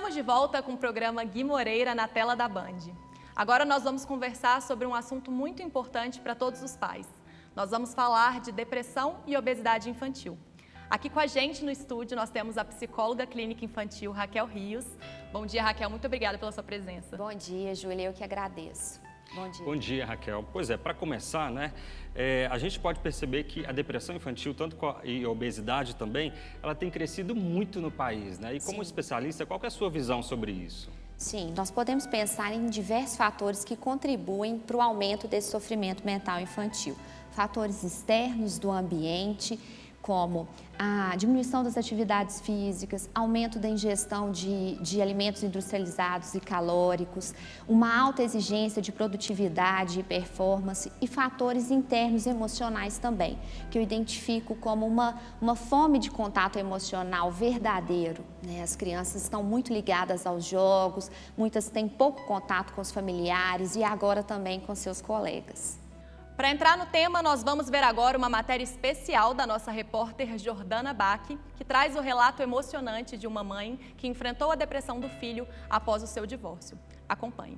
Estamos de volta com o programa Gui Moreira na tela da Band. Agora nós vamos conversar sobre um assunto muito importante para todos os pais. Nós vamos falar de depressão e obesidade infantil. Aqui com a gente no estúdio nós temos a psicóloga clínica infantil Raquel Rios. Bom dia, Raquel, muito obrigada pela sua presença. Bom dia, Júlia, eu que agradeço. Bom dia. Bom dia, Raquel. Pois é, para começar, a gente pode perceber que a depressão infantil, e a obesidade também, ela tem crescido muito no país, né? E como especialista, qual que é a sua visão sobre isso? Sim, nós podemos pensar em diversos fatores que contribuem para o aumento desse sofrimento mental infantil. Fatores externos do ambiente, como a diminuição das atividades físicas, aumento da ingestão de alimentos industrializados e calóricos, uma alta exigência de produtividade e performance e fatores internos emocionais também, que eu identifico como uma fome de contato emocional verdadeiro, né? As crianças estão muito ligadas aos jogos, muitas têm pouco contato com os familiares e agora também com seus colegas. Para entrar no tema, nós vamos ver agora uma matéria especial da nossa repórter Jordana Bach, que traz o relato emocionante de uma mãe que enfrentou a depressão do filho após o seu divórcio. Acompanhe.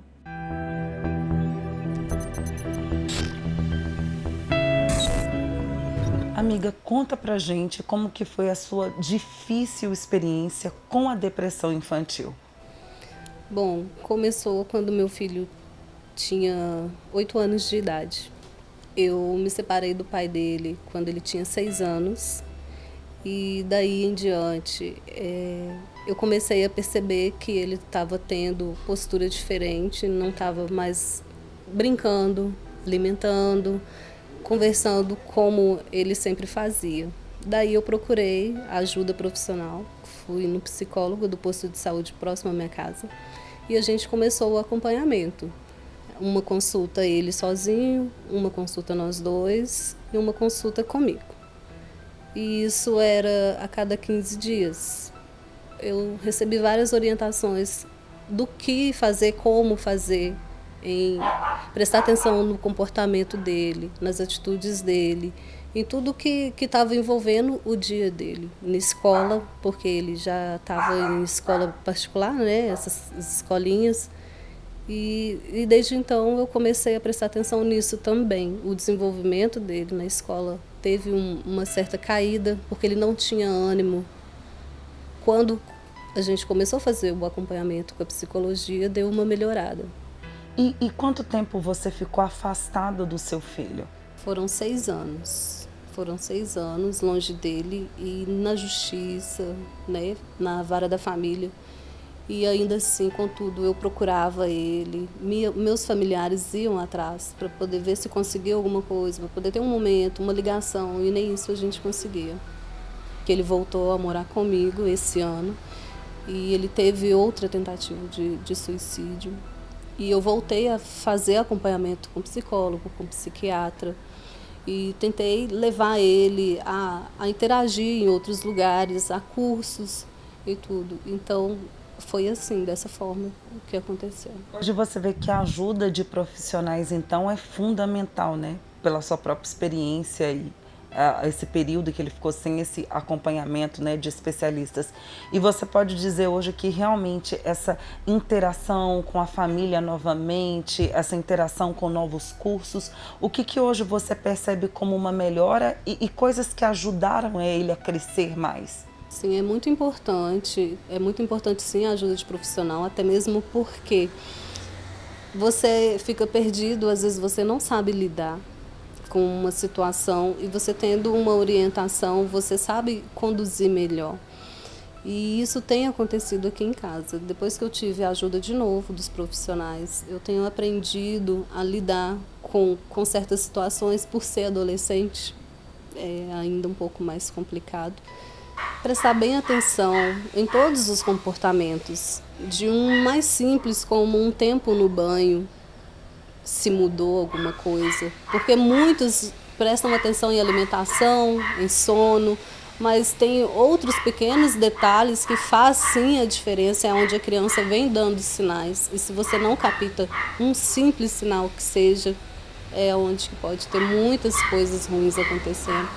Amiga, conta pra gente como que foi a sua difícil experiência com a depressão infantil. Bom, começou quando meu filho tinha 8 anos de idade. Eu me separei do pai dele quando ele tinha 6 anos e daí em diante eu comecei a perceber que ele estava tendo postura diferente, não estava mais brincando, alimentando, conversando como ele sempre fazia. Daí eu procurei ajuda profissional, fui no psicólogo do posto de saúde próximo à minha casa e a gente começou o acompanhamento. Uma consulta ele sozinho, uma consulta nós dois e uma consulta comigo. E isso era a cada 15 dias. Eu recebi várias orientações do que fazer, como fazer, em prestar atenção no comportamento dele, nas atitudes dele, em tudo que estava envolvendo o dia dele. Na escola, porque ele já estava em escola particular, né, essas escolinhas. E desde então eu comecei a prestar atenção nisso também. O desenvolvimento dele na escola teve uma certa caída, porque ele não tinha ânimo. Quando a gente começou a fazer o acompanhamento com a psicologia, deu uma melhorada. E quanto tempo você ficou afastado do seu filho? Foram 6 anos. Foram 6 anos longe dele e na justiça, né, na vara da família. E ainda assim, contudo, eu procurava ele, meus familiares iam atrás para poder ver se conseguia alguma coisa, para poder ter um momento, uma ligação, e nem isso a gente conseguia. Que ele voltou a morar comigo esse ano e ele teve outra tentativa de suicídio. E eu voltei a fazer acompanhamento com psicólogo, com psiquiatra e tentei levar ele a interagir em outros lugares, a cursos e tudo. Então, foi assim, dessa forma, o que aconteceu. Hoje você vê que a ajuda de profissionais, então, é fundamental, né? Pela sua própria experiência e esse período que ele ficou sem esse acompanhamento, né, de especialistas. E você pode dizer hoje que realmente essa interação com a família novamente, essa interação com novos cursos, o que hoje você percebe como uma melhora e coisas que ajudaram ele a crescer mais? Sim, é muito importante sim a ajuda de profissional, até mesmo porque você fica perdido, às vezes você não sabe lidar com uma situação e você tendo uma orientação, você sabe conduzir melhor. E isso tem acontecido aqui em casa. Depois que eu tive a ajuda de novo dos profissionais, eu tenho aprendido a lidar com certas situações, por ser adolescente, é ainda um pouco mais complicado. Prestar bem atenção em todos os comportamentos, de um mais simples como um tempo no banho, se mudou alguma coisa, porque muitos prestam atenção em alimentação, em sono, mas tem outros pequenos detalhes que fazem sim a diferença, é onde a criança vem dando sinais, e se você não capta um simples sinal que seja, é onde pode ter muitas coisas ruins acontecendo.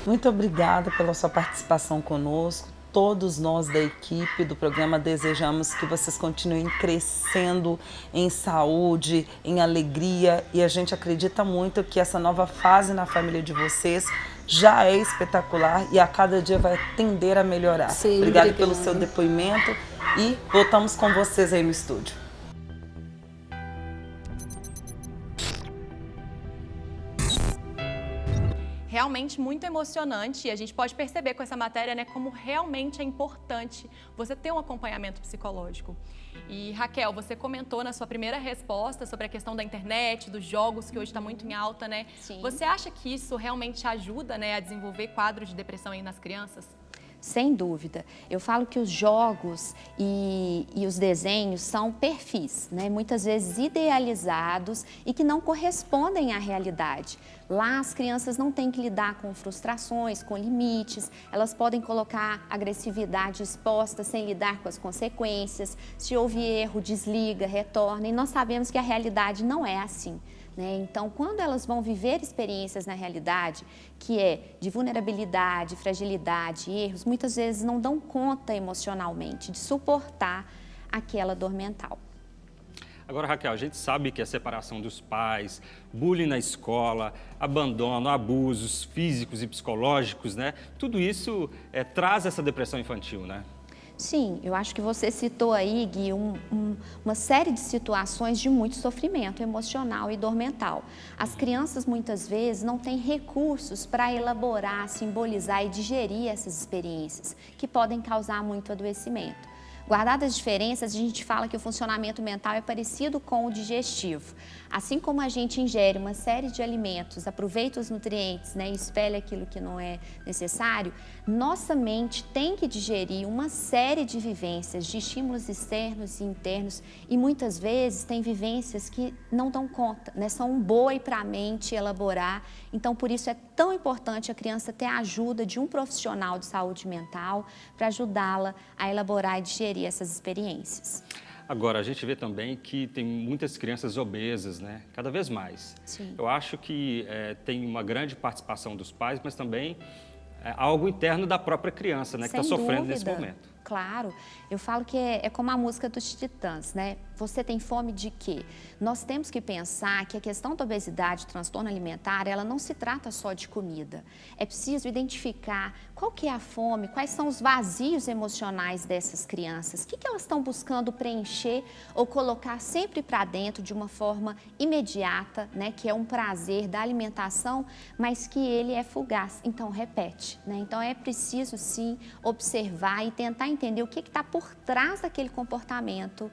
Muito obrigada pela sua participação conosco. todos nós da equipe do programa desejamos que vocês continuem crescendo em saúde, em alegria, e a gente acredita muito que essa nova fase na família de vocês já é espetacular e a cada dia vai tender a melhorar. Sim, obrigada obrigada. pelo seu depoimento e voltamos com vocês aí no estúdio. Realmente muito emocionante, e a gente pode perceber com essa matéria, né, como realmente é importante você ter um acompanhamento psicológico. E Raquel, você comentou na sua primeira resposta sobre a questão da internet, dos jogos, que hoje está muito em alta, né? Sim. Você acha que isso realmente ajuda, né, a desenvolver quadros de depressão aí nas crianças? Sem dúvida. Eu falo que os jogos e os desenhos são perfis, né? Muitas vezes idealizados e que não correspondem à realidade. Lá as crianças não têm que lidar com frustrações, com limites, elas podem colocar agressividade exposta sem lidar com as consequências. Se houve erro, desliga, retorna, e nós sabemos que a realidade não é assim. Então, quando elas vão viver experiências na realidade, que é de vulnerabilidade, fragilidade, erros, muitas vezes não dão conta emocionalmente de suportar aquela dor mental. Agora, Raquel, a gente sabe que a separação dos pais, bullying na escola, abandono, abusos físicos e psicológicos, né? Tudo isso traz essa depressão infantil, né? Sim, eu acho que você citou aí, Gui, uma série de situações de muito sofrimento emocional e dor mental. As crianças muitas vezes não têm recursos para elaborar, simbolizar e digerir essas experiências, que podem causar muito adoecimento. Guardadas as diferenças, a gente fala que o funcionamento mental é parecido com o digestivo. Assim como a gente ingere uma série de alimentos, aproveita os nutrientes, né, e expele aquilo que não é necessário, nossa mente tem que digerir uma série de vivências, de estímulos externos e internos, e muitas vezes tem vivências que não dão conta, né, são um boi para a mente elaborar. Então, por isso é tão importante a criança ter a ajuda de um profissional de saúde mental para ajudá-la a elaborar e digerir essas experiências. Agora, a gente vê também que tem muitas crianças obesas, né? Cada vez mais. Sim. Eu acho que tem uma grande participação dos pais, mas também algo interno da própria criança, né? Que está sofrendo nesse momento. Claro, eu falo que é como a música dos Titãs, né? Você tem fome de quê? Nós temos que pensar que a questão da obesidade, transtorno alimentar, ela não se trata só de comida. É preciso identificar qual que é a fome, quais são os vazios emocionais dessas crianças, o que elas estão buscando preencher ou colocar sempre para dentro de uma forma imediata, né? Que é um prazer da alimentação, mas que ele é fugaz, então repete, né? Então é preciso sim observar e tentar entender o que está por trás daquele comportamento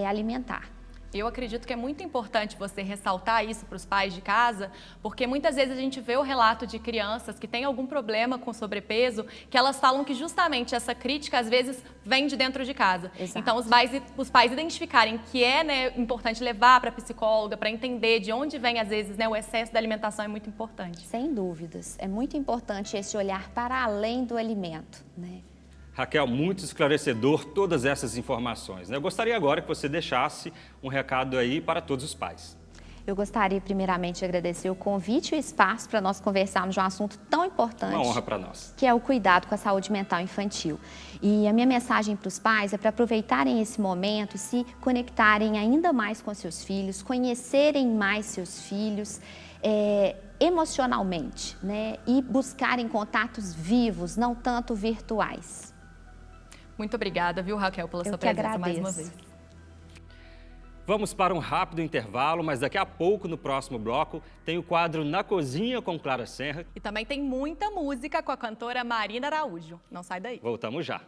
alimentar. Eu acredito que é muito importante você ressaltar isso para os pais de casa, porque muitas vezes a gente vê o relato de crianças que têm algum problema com sobrepeso, que elas falam que justamente essa crítica às vezes vem de dentro de casa. Exato. Então os pais identificarem que é, né, importante levar para a psicóloga, para entender de onde vem às vezes, né, o excesso da alimentação é muito importante. Sem dúvidas, é muito importante esse olhar para além do alimento, né? Raquel, muito esclarecedor todas essas informações, né? Eu gostaria agora que você deixasse um recado aí para todos os pais. Eu gostaria primeiramente de agradecer o convite e o espaço para nós conversarmos de um assunto tão importante. Uma honra para nós. Que é o cuidado com a saúde mental infantil. E a minha mensagem para os pais é para aproveitarem esse momento e se conectarem ainda mais com seus filhos, conhecerem mais seus filhos, emocionalmente, né? E buscarem contatos vivos, não tanto virtuais. Muito obrigada, viu, Raquel, pela sua presença mais uma vez. Vamos para um rápido intervalo, mas daqui a pouco, no próximo bloco, tem o quadro Na Cozinha com Clara Senra. E também tem muita música com a cantora Marina Araújo. Não sai daí. Voltamos já.